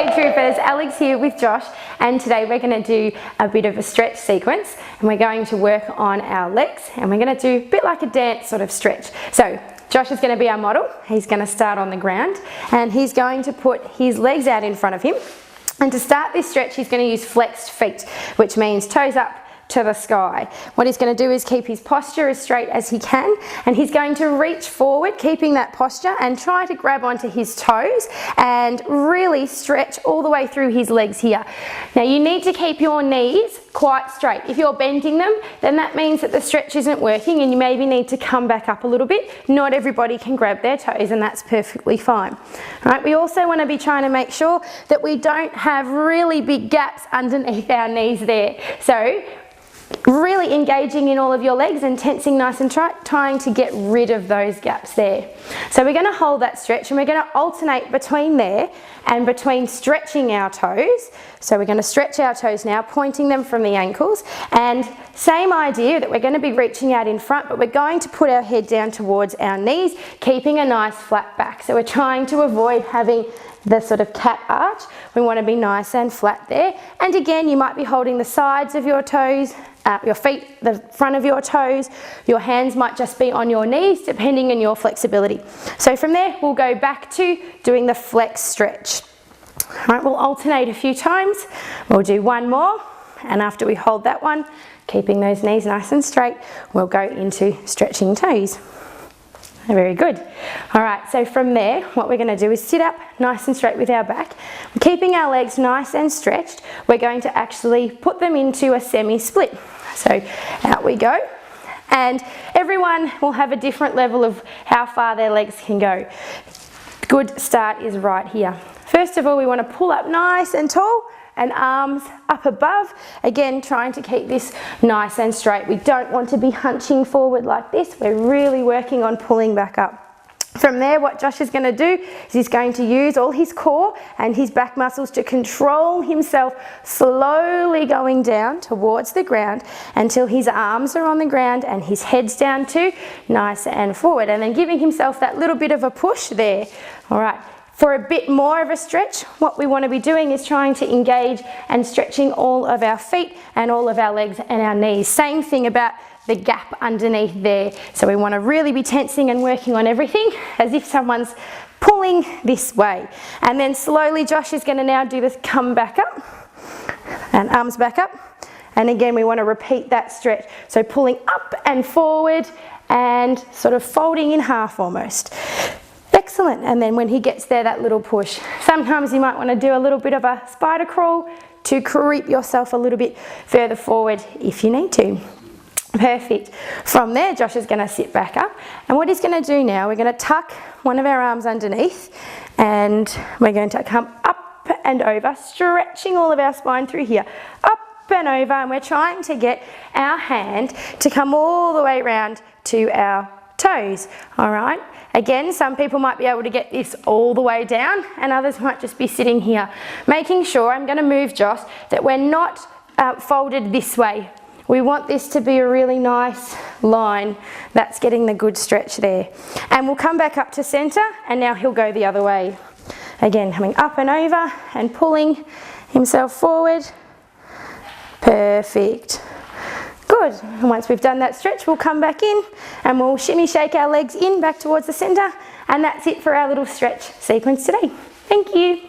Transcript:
Hey Troopers, Alex here with Josh, and today we're going to do a bit of a stretch sequence, and we're going to work on our legs, and we're going to do a bit like a dance sort of stretch. So Josh is going to be our model. He's going to start on the ground and he's going to put his legs out in front of him, and to start this stretch he's going to use flexed feet, which means toes up to the sky. What he's going to do is keep his posture as straight as he can, and he's going to reach forward keeping that posture and try to grab onto his toes and really stretch all the way through his legs here. Now you need to keep your knees quite straight. If you're bending them, then that means that the stretch isn't working and you maybe need to come back up a little bit. Not everybody can grab their toes, and that's perfectly fine. All right, we also want to be trying to make sure that we don't have really big gaps underneath our knees there. So really engaging in all of your legs and tensing nice and tight, trying to get rid of those gaps there. So we're going to hold that stretch and we're going to alternate between there and between stretching our toes. So we're going to stretch our toes now, pointing them from the ankles, and same idea that we're going to be reaching out in front, but we're going to put our head down towards our knees, keeping a nice flat back. So we're trying to avoid having the sort of cat arch. We want to be nice and flat there. And again, you might be holding the sides of your toes, your feet, the front of your toes. Your hands might just be on your knees, depending on your flexibility. So from there, we'll go back to doing the flex stretch. All right, we'll alternate a few times. We'll do one more, and after we hold that one, keeping those knees nice and straight, we'll go into stretching toes. Very good. All right, so from there, what we're going to do is sit up nice and straight with our back. Keeping our legs nice and stretched, we're going to actually put them into a semi-split. So out we go. And everyone will have a different level of how far their legs can go. Good start is right here. First of all, we want to pull up nice and tall, and arms up above. Again, trying to keep this nice and straight. We don't want to be hunching forward like this. We're really working on pulling back up. From there, what Josh is going to do is he's going to use all his core and his back muscles to control himself, slowly going down towards the ground until his arms are on the ground and his head's down too, nice and forward, and then giving himself that little bit of a push there. All right. For a bit more of a stretch, what we want to be doing is trying to engage and stretching all of our feet and all of our legs and our knees. Same thing about the gap underneath there. So we want to really be tensing and working on everything as if someone's pulling this way. And then slowly Josh is going to now do this come back up and arms back up. And again, we want to repeat that stretch. So pulling up and forward and sort of folding in half almost. Excellent. And then when he gets there, that little push. Sometimes you might want to do a little bit of a spider crawl to creep yourself a little bit further forward if you need to. Perfect. From there, Josh is going to sit back up, and what he's going to do now, we're going to tuck one of our arms underneath, and we're going to come up and over, stretching all of our spine through here, up and over, and we're trying to get our hand to come all the way around to our toes. All right. Again, some people might be able to get this all the way down, and others might just be sitting here. Making sure, I'm going to move Josh, that we're not folded this way. We want this to be a really nice line. That's getting the good stretch there. And we'll come back up to center, and now he'll go the other way. Again, coming up and over and pulling himself forward. Perfect. Good. And once we've done that stretch, we'll come back in and we'll shimmy shake our legs in back towards the center, and that's it for our little stretch sequence today. Thank you.